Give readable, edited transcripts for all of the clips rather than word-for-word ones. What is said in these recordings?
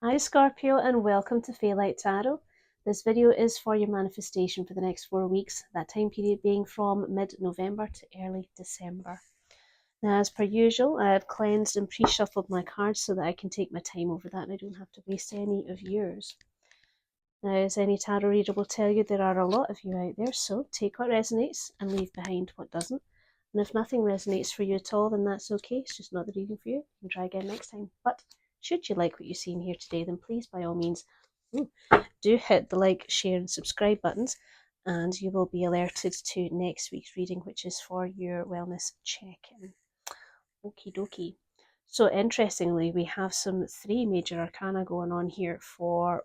Hi Scorpio and welcome to Faylight Tarot. This video is for your manifestation for the next 4 weeks, that time period being from mid-November to early December. Now, as per usual, I have cleansed and pre-shuffled my cards so that I can take my time over that and I don't have to waste any of yours. Now, as any tarot reader will tell you, there are a lot of you out there, so take what resonates and leave behind what doesn't. And if nothing resonates for you at all, then that's okay. It's just not the reading for you. You can try again next time. But should you like what you see in here today, then please, by all means, do hit the like, share, and subscribe buttons, and you will be alerted to next week's reading, which is for your wellness check-in. Okie dokie. So interestingly, we have some 3 major arcana going on here for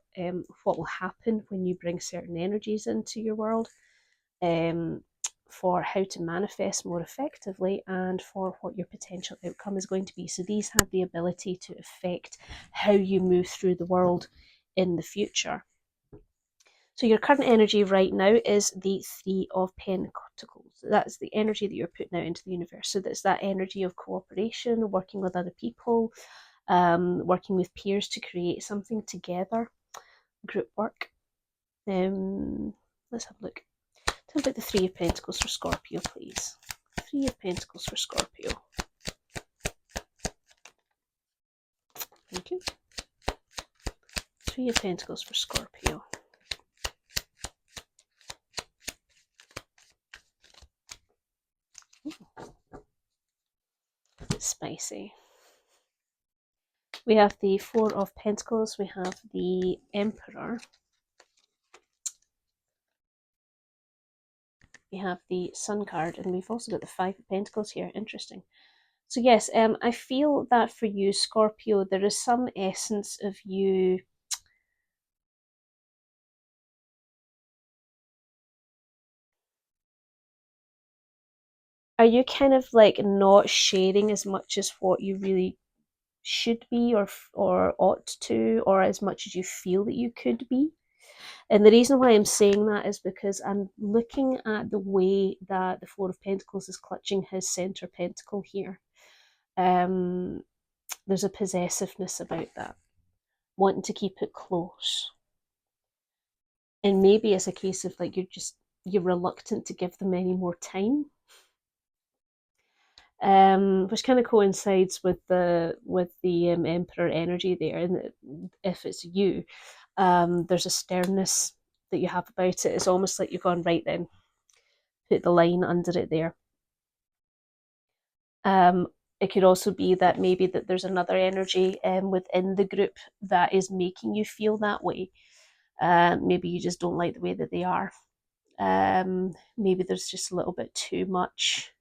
what will happen when you bring certain energies into your world, for how to manifest more effectively, and for what your potential outcome is going to be. So these have the ability to affect how you move through the world in the future. So your current energy right now is the 3 of Pentacles. That's the energy that you're putting out into the universe. So that's that energy of cooperation, working with other people, working with peers to create something together, group work. Let's have a look. Tell me about the 3 of Pentacles for Scorpio, please. 3 of Pentacles for Scorpio. Thank you. 3 of Pentacles for Scorpio. Spicy. We have the 4 of Pentacles, we have the Emperor, we have the Sun card, and we've also got the 5 of Pentacles here. Interesting. So yes, I feel that for you, Scorpio, there is some essence of you are you kind of like not sharing as much as what you really should be, or ought to, or as much as you feel that you could be? And the reason why I'm saying that is because I'm looking at the way that the 4 of Pentacles is clutching his center pentacle here. There's a possessiveness about that, wanting to keep it close. And maybe it's a case of like you're reluctant to give them any more time. Which kind of coincides with the Emperor energy there. And if it's you, there's a sternness that you have about it. It's almost like you've gone, right then, put the line under it there. It could also be that maybe that there's another energy within the group that is making you feel that way. Maybe you just don't like the way that they are. Maybe there's just a little bit too much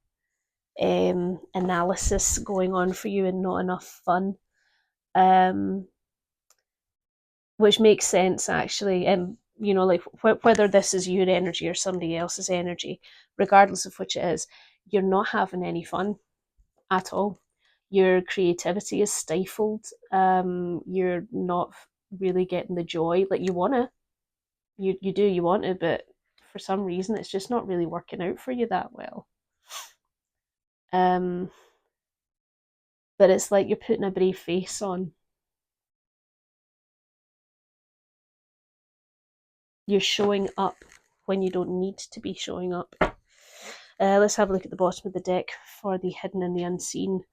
analysis going on for you and not enough fun, which makes sense actually. You know, like whether this is your energy or somebody else's energy, regardless of which it is, you're not having any fun at all. Your creativity is stifled. You're not really getting the joy. Like you wanna, you want to, but for some reason it's just not really working out for you that well. But it's like you're putting a brave face on. You're showing up when you don't need to be showing up. Let's have a look at the bottom of the deck for the hidden and the unseen.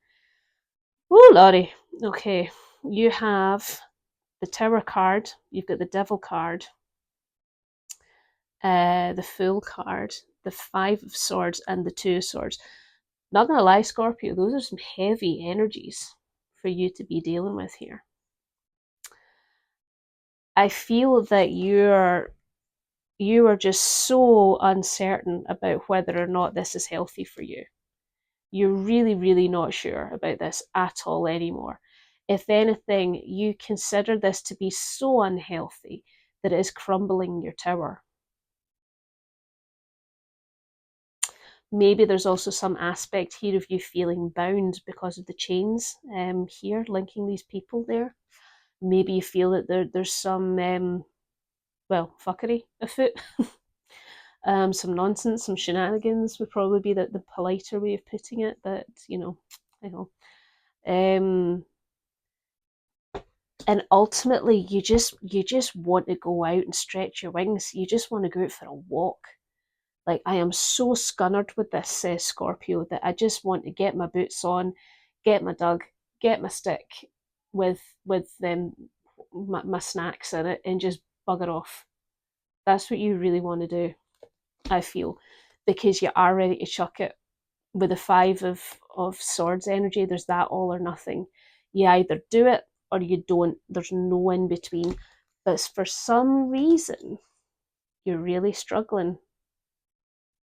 Oh, lordy. Okay, you have the Tower card, you've got the Devil card, the Fool card, the 5 of Swords, and the 2 of Swords. Not gonna lie, Scorpio, those are some heavy energies for you to be dealing with here. I feel that you are just so uncertain about whether or not this is healthy for you. You're really, really not sure about this at all anymore. If anything, you consider this to be so unhealthy that it is crumbling your tower. Maybe there's also some aspect here of you feeling bound because of the chains here linking these people there. Maybe you feel that there's some, fuckery afoot. Some nonsense, some shenanigans would probably be the politer way of putting it. That, you know, I know. And ultimately, you just want to go out and stretch your wings. You just want to go out for a walk. Like, I am so scunnered with this Scorpio that I just want to get my boots on, get my dug, get my stick with them my snacks in it, and just bugger off. That's what you really want to do, I feel, because you are ready to chuck it. With the five of swords energy, there's that all or nothing. You either do it or you don't. There's no in between. But for some reason, you're really struggling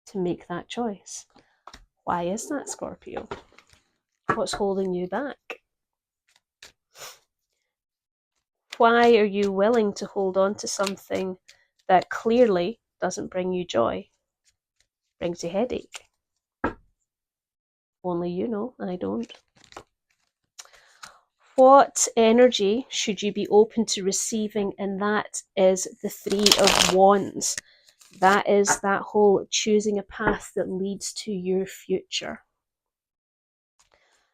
to make that choice. Why is that, Scorpio? What's holding you back? Why are you willing to hold on to something that clearly doesn't bring you joy, brings you headache? Only you know, I don't. What energy should you be open to receiving? And that is the Three of Wands. That is that whole choosing a path that leads to your future.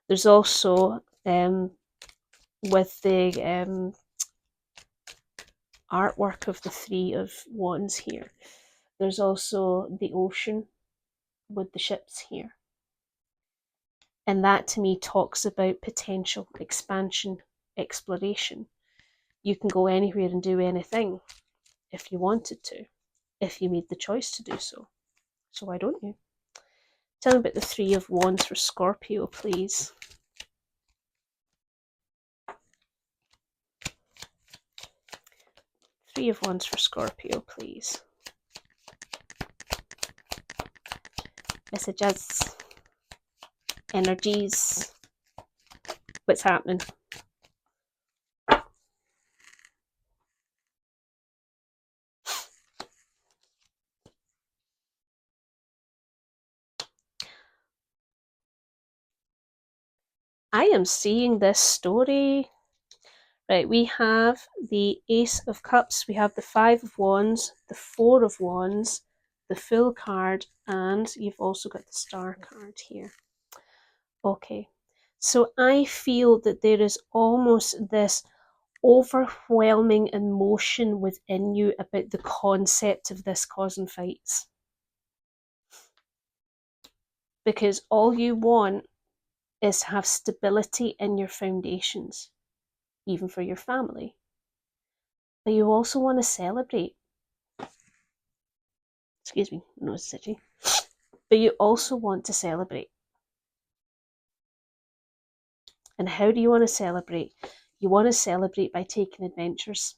There's also, with the artwork of the Three of Wands here, there's also the ocean with the ships here. And that to me talks about potential, expansion, exploration. You can go anywhere and do anything if you wanted to, if you made the choice to do so. So why don't you? Tell me about the Three of Wands for Scorpio, please. Three of Wands for Scorpio, please. Messages, energies, what's happening? I am seeing this story. Right, we have the Ace of Cups, we have the Five of Wands, the Four of Wands, the Fool card, and you've also got the Star card here. Okay, so I feel that there is almost this overwhelming emotion within you about the concept of this causing fights. Because all you want is to have stability in your foundations, even for your family. But you also want to celebrate. Excuse me, nose is itchy. But you also want to celebrate. And how do you want to celebrate? You want to celebrate by taking adventures,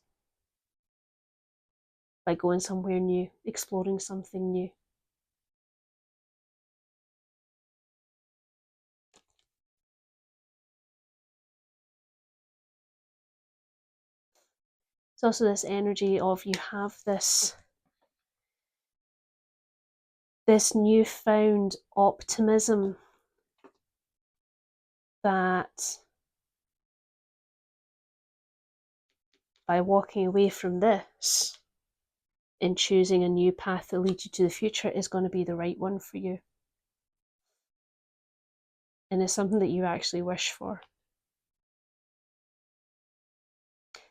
by going somewhere new, exploring something new. It's also this energy of you have this newfound optimism that by walking away from this and choosing a new path that leads you to the future is going to be the right one for you. And it's something that you actually wish for.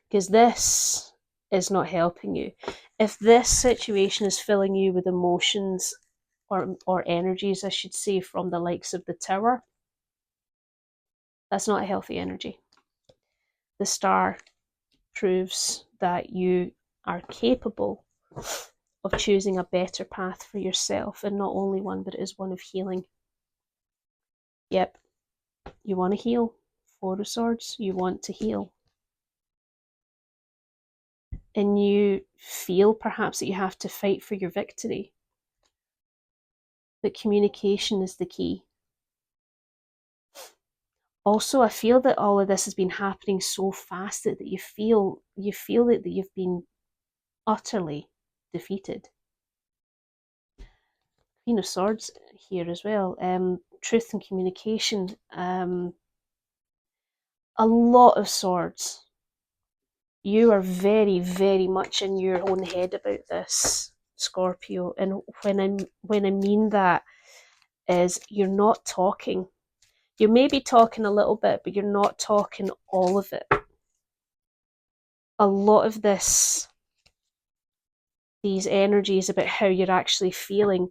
Because this is not helping you. If this situation is filling you with emotions or energies, I should say, from the likes of the Tower, that's not a healthy energy. The Star proves that you are capable of choosing a better path for yourself, and not only one, but it is one of healing. Yep, you want to heal. Four of Swords, you want to heal. And you feel perhaps that you have to fight for your victory. But communication is the key. Also, I feel that all of this has been happening so fast that you feel that you've been utterly defeated. Queen of Swords here as well. Truth and communication. A lot of swords. You are very, very much in your own head about this, Scorpio. And when I mean that is you're not talking. You may be talking a little bit, but you're not talking all of it. a lot of these energies about how you're actually feeling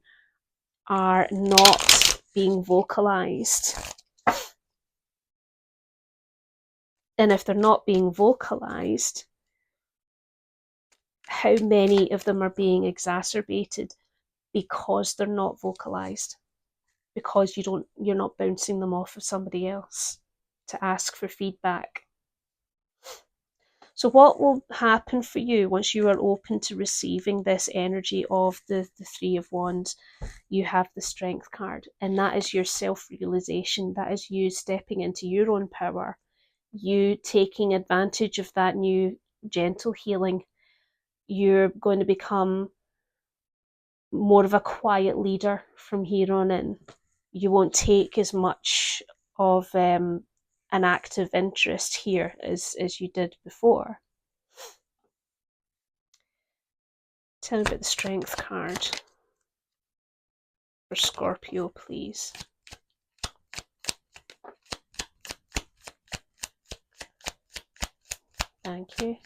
are not being vocalized. And if they're not being vocalized, how many of them are being exacerbated because they're not vocalized? Because you're not bouncing them off of somebody else to ask for feedback. So what will happen for you once you are open to receiving this energy of the Three of Wands? You have the Strength card, and that is your self-realization. That is you stepping into your own power, you taking advantage of that new gentle healing. You're going to become more of a quiet leader from here on in. You won't take as much of an active interest here as you did before. Tell me about the Strength card for Scorpio, please. Thank you.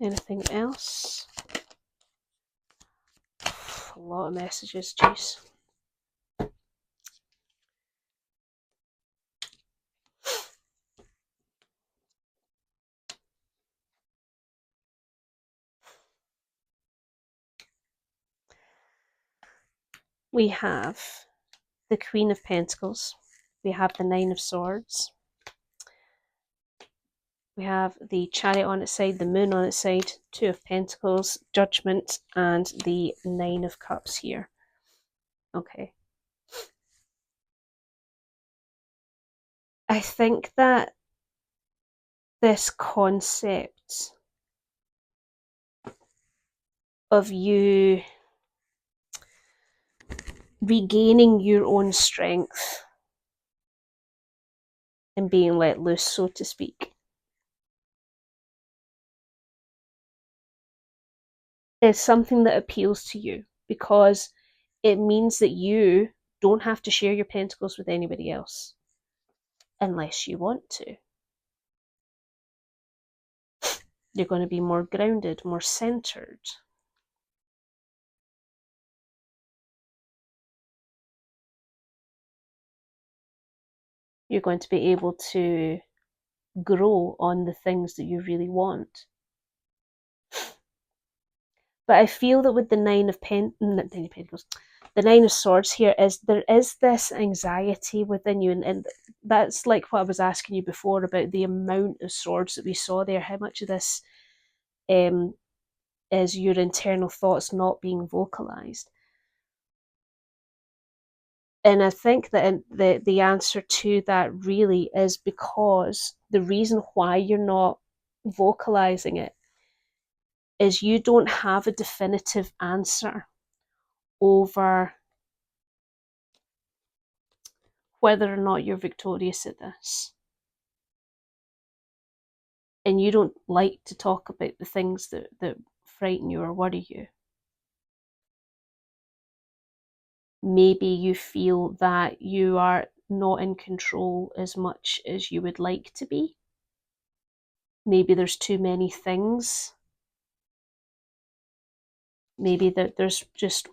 Anything else? A lot of messages, jeez. We have the Queen of Pentacles. We have the Nine of Swords. We have the Chariot on its side, the Moon on its side, Two of Pentacles, Judgment, and the Nine of Cups here. Okay. I think that this concept of you regaining your own strength and being let loose, so to speak, is something that appeals to you because it means that you don't have to share your pentacles with anybody else unless you want to. You're going to be more grounded, more centered. You're going to be able to grow on the things that you really want. But I feel that with the Nine of Pentacles, the Nine of Swords here, there is this anxiety within you, and that's like what I was asking you before about the amount of swords that we saw there. How much of this is your internal thoughts not being vocalized? And I think that the answer to that really is because the reason why you're not vocalizing it is you don't have a definitive answer over whether or not you're victorious at this. And you don't like to talk about the things that frighten you or worry you. Maybe you feel that you are not in control as much as you would like to be. Maybe there's too many things. Maybe that there's just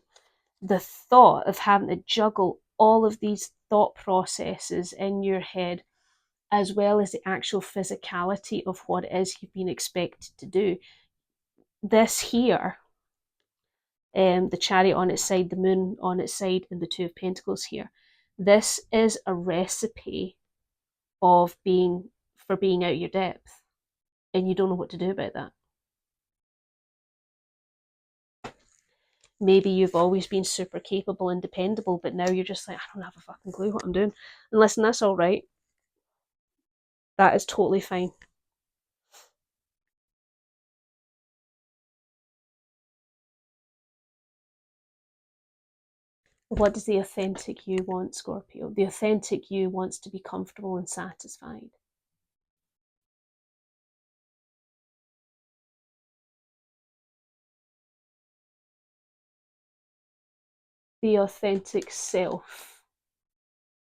the thought of having to juggle all of these thought processes in your head, as well as the actual physicality of what it is you've been expected to do. This here, the Chariot on its side, the Moon on its side, and the Two of Pentacles here, this is a recipe of being out your depth, and you don't know what to do about that. Maybe you've always been super capable and dependable, but now you're just like, I don't have a fucking clue what I'm doing. And listen, that's all right. That is totally fine. What does the authentic you want, Scorpio? The authentic you wants to be comfortable and satisfied. The authentic self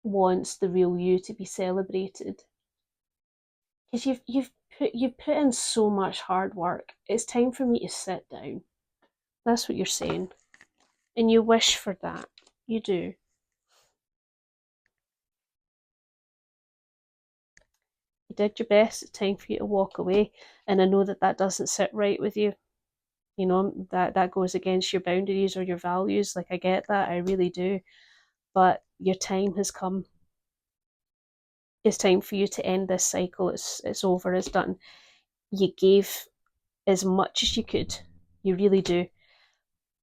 wants the real you to be celebrated. Because you've you've put in so much hard work. It's time for me to sit down. That's what you're saying. And you wish for that. You do. You did your best. It's time for you to walk away. And I know that that doesn't sit right with you. You know, that goes against your boundaries or your values. Like, I get that. I really do. But your time has come. It's time for you to end this cycle. It's over. It's done. You gave as much as you could. You really do.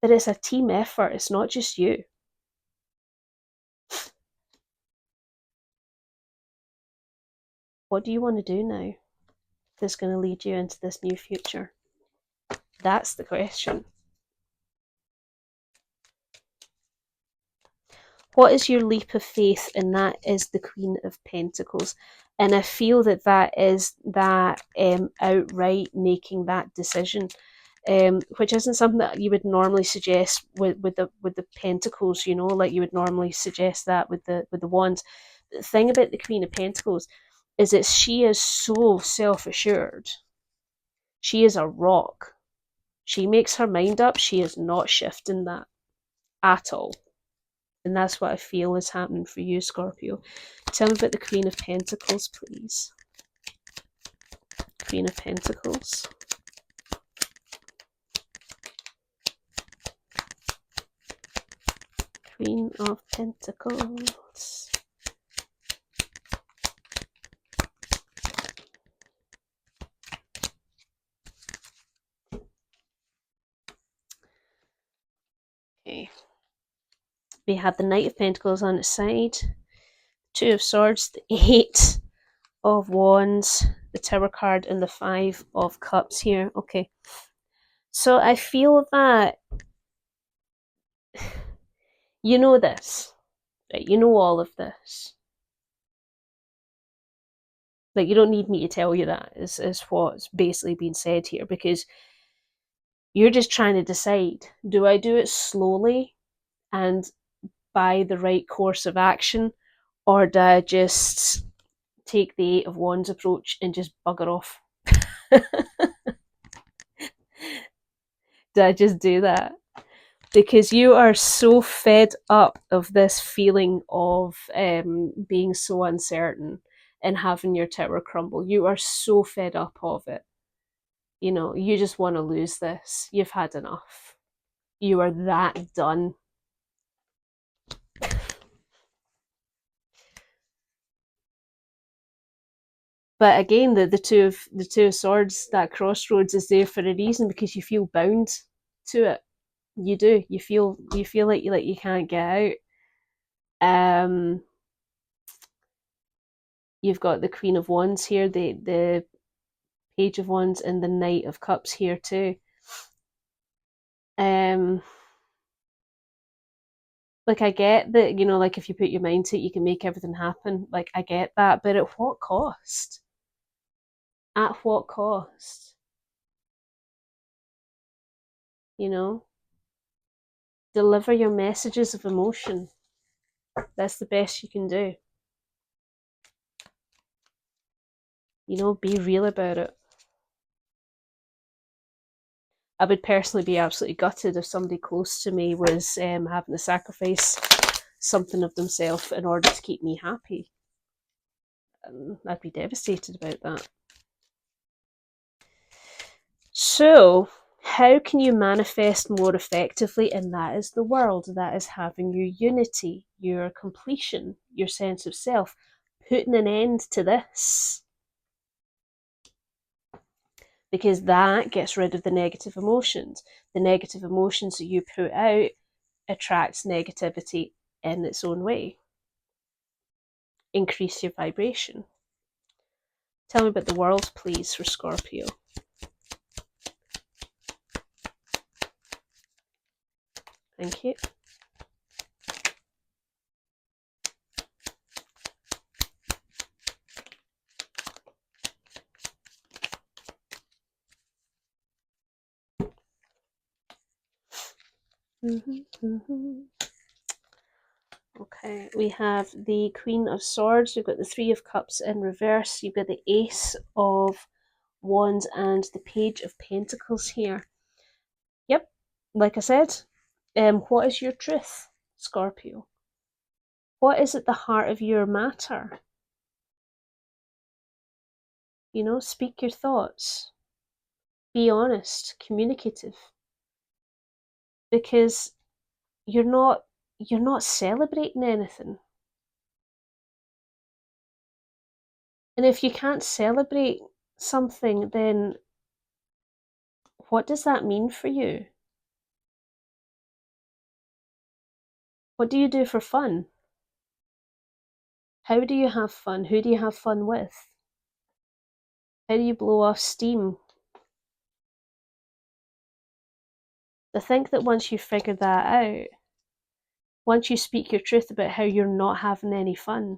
But it's a team effort. It's not just you. What do you want to do now that's going to lead you into this new future? That's the question. What is your leap of faith? And that is the Queen of Pentacles. And I feel that that is that outright making that decision, which isn't something that you would normally suggest with the Pentacles. You know, like you would normally suggest that with the Wands. The thing about the Queen of Pentacles is that she is so self-assured. She is a rock. She makes her mind up. She is not shifting that at all. And that's what I feel is happening for you, Scorpio. Tell me about the Queen of Pentacles, please. Queen of Pentacles. Queen of Pentacles. Okay. We have the Knight of Pentacles on its side. Two of Swords, the Eight of Wands, the Tower card, and the Five of Cups here. Okay. So I feel that you know this, right? You know all of this. Like, you don't need me to tell you that, is what's basically being said here, because you're just trying to decide, do I do it slowly and by the right course of action, or do I just take the Eight of Wands approach and just bugger off? Do I just do that? Because you are so fed up of this feeling of being so uncertain and having your tower crumble. You are so fed up of it. You know, you just want to lose this. You've had enough. You are that done. But again, the two of swords, that crossroads is there for a reason, because you feel bound to it. You do. You feel like you can't get out. You've got the Queen of Wands here, the Page of Wands, and the Knight of Cups here too. Like, I get that, you know, like if you put your mind to it, you can make everything happen. Like, I get that, but at what cost? At what cost? You know, deliver your messages of emotion. That's the best you can do. You know, be real about it. I would personally be absolutely gutted if somebody close to me was having to sacrifice something of themselves in order to keep me happy. I'd be devastated about that. So, how can you manifest more effectively? And that is the world. That is having your unity, your completion, your sense of self, putting an end to this. Because that gets rid of the negative emotions. The negative emotions that you put out attracts negativity in its own way. Increase your vibration. Tell me about the world, please, for Scorpio. Thank you. Okay, we have the Queen of Swords, we've got the Three of Cups in reverse, you've got the Ace of Wands and the Page of Pentacles here. Yep, like I said, what is your truth, Scorpio? What is at the heart of your matter? You know, speak your thoughts. Be honest, communicative. Because you're not celebrating anything. And if you can't celebrate something, then what does that mean for you? What do you do for fun? How do you have fun? Who do you have fun with? How do you blow off steam? I think that once you figure that out, once you speak your truth about how you're not having any fun,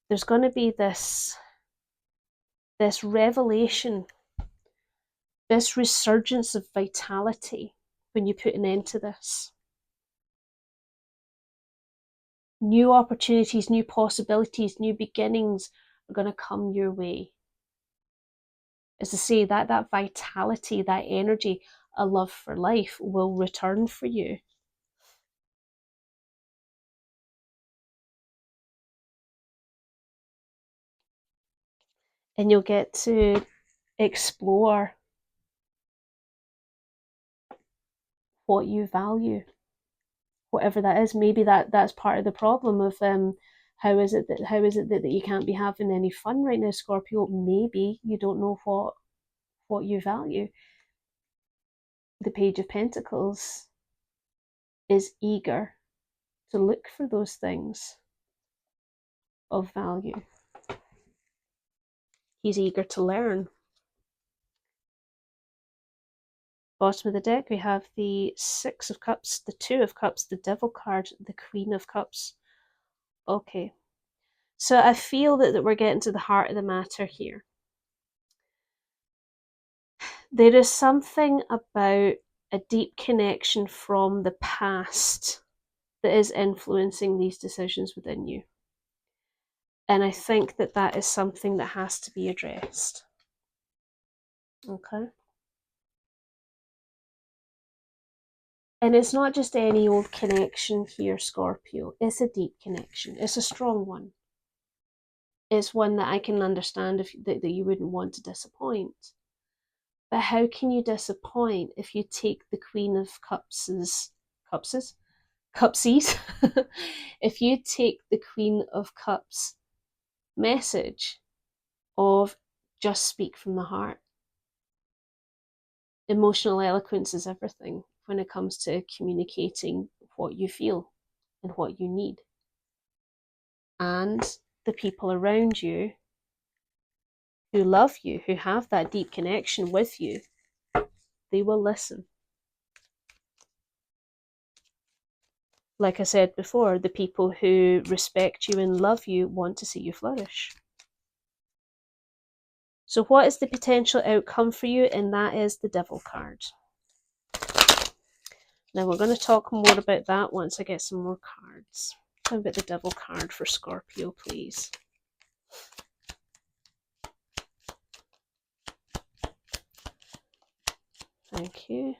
there's going to be this revelation, this resurgence of vitality when you put an end to this. New opportunities, new possibilities, new beginnings are going to come your way. As I say, that vitality, that energy, a love for life will return for you. And you'll get to explore what you value, whatever that is. Maybe that's part of the problem of how is it that you can't be having any fun right now, Scorpio? Maybe you don't know what you value. The Page of Pentacles is eager to look for those things of value. He's eager to learn. Bottom of the deck, we have the Six of Cups, the Two of Cups, the Devil card, the Queen of Cups. Okay. So I feel that we're getting to the heart of the matter here. There is something about a deep connection from the past that is influencing these decisions within you. And I think that is something that has to be addressed. Okay. And it's not just any old connection here, Scorpio. It's a deep connection. It's a strong one. It's one that I can understand that you wouldn't want to disappoint. But how can you disappoint if you take the Queen of Cupsies? If you take the Queen of Cups message of just speak from the heart. Emotional eloquence is everything when it comes to communicating what you feel and what you need. And the people around you who love you, who have that deep connection with you, they will listen. Like I said before, the people who respect you and love you want to see you flourish. So what is the potential outcome for you? And that is the Devil card. Now we're going to talk more about that once I get some more cards. How about the Devil card for Scorpio, please? Thank you.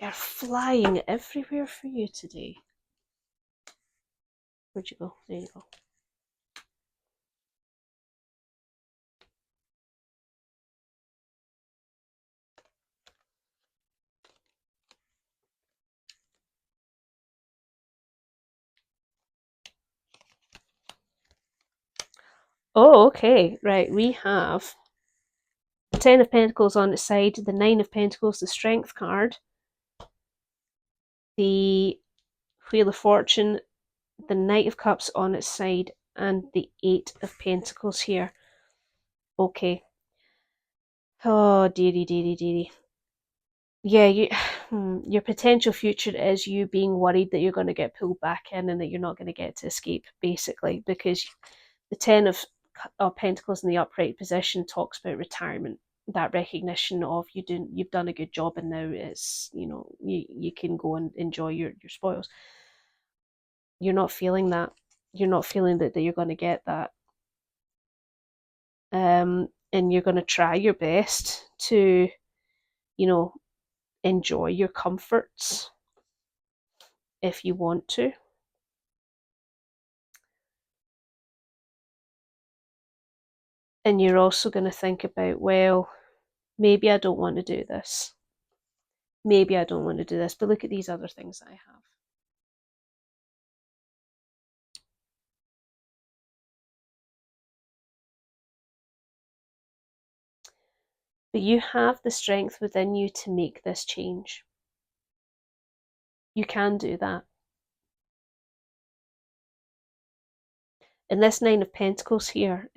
You're flying everywhere for you today. Where'd you go? There you go. Oh, okay. Right, we have the Ten of Pentacles on its side, the Nine of Pentacles, the Strength card, the Wheel of Fortune, the Knight of Cups on its side, and the Eight of Pentacles here. Okay. Oh, dearie. Yeah, your potential future is you being worried that you're going to get pulled back in and that you're not going to get to escape, basically, because the Ten of Pentacles in the upright position talks about retirement, that recognition of you've done a good job and now it's, you can go and enjoy your spoils. You're not feeling that. You're not feeling that you're going to get that. and you're going to try your best to, enjoy your comforts if you want to. And you're also going to think about, well, maybe I don't want to do this. Maybe I don't want to do this, but look at these other things I have. But you have the strength within you to make this change. You can do that. And this Nine of Pentacles here,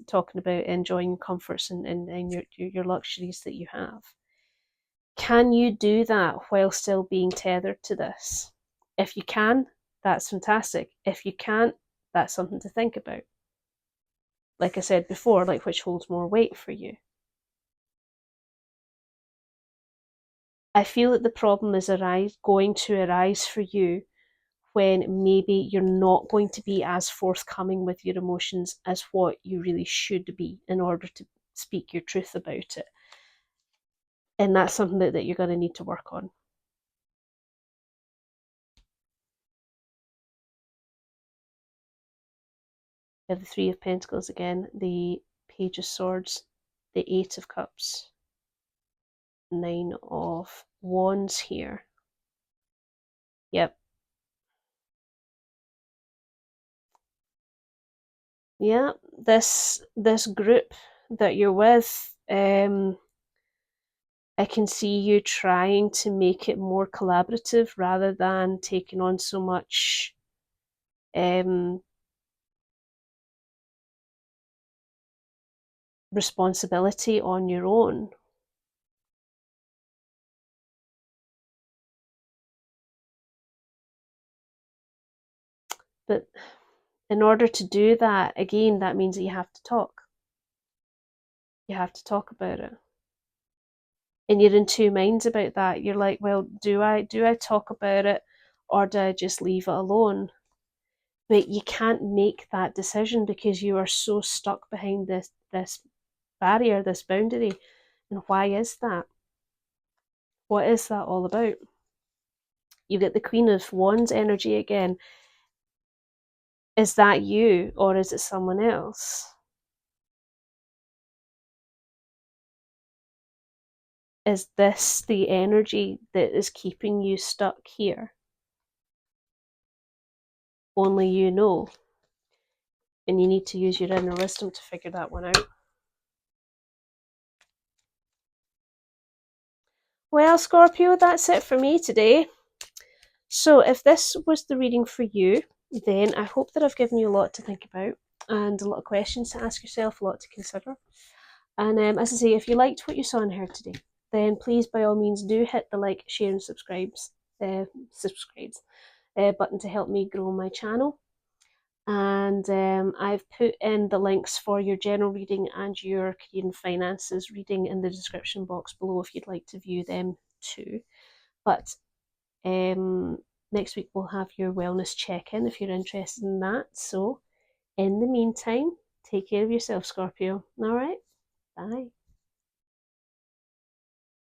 talking about enjoying comforts and your luxuries that you have. Can you do that while still being tethered to this? If you can, that's fantastic. If you can't, that's something to think about. Like I said before, like which holds more weight for you. I feel that the problem is going to arise for you when maybe you're not going to be as forthcoming with your emotions as what you really should be in order to speak your truth about it. And that's something that you're going to need to work on. We have the Three of Pentacles again, the Page of Swords, the Eight of Cups, Nine of Wands here. Yep. Yeah, this group that you're with, I can see you trying to make it more collaborative rather than taking on so much responsibility on your own. But in order to do that, again, that means that you have to talk. You have to talk about it. And you're in two minds about that. You're like, well, do I talk about it, or do I just leave it alone? But you can't make that decision because you are so stuck behind this barrier, this boundary. And why is that? What is that all about? You get the Queen of Wands energy again. Is that you, or is it someone else? Is this the energy that is keeping you stuck here? Only you know. And you need to use your inner wisdom to figure that one out. Well, Scorpio, that's it for me today. So if this was the reading for you, then I hope that I've given you a lot to think about and a lot of questions to ask yourself, a lot to consider. And as I say, if you liked what you saw and heard today, then please, by all means, do hit the like, share, and subscribes button to help me grow my channel. And I've put in the links for your general reading and your career and finances reading in the description box below if you'd like to view them too. But next week we'll have your wellness check-in if you're interested in that. So in the meantime, take care of yourself, Scorpio. All right, bye.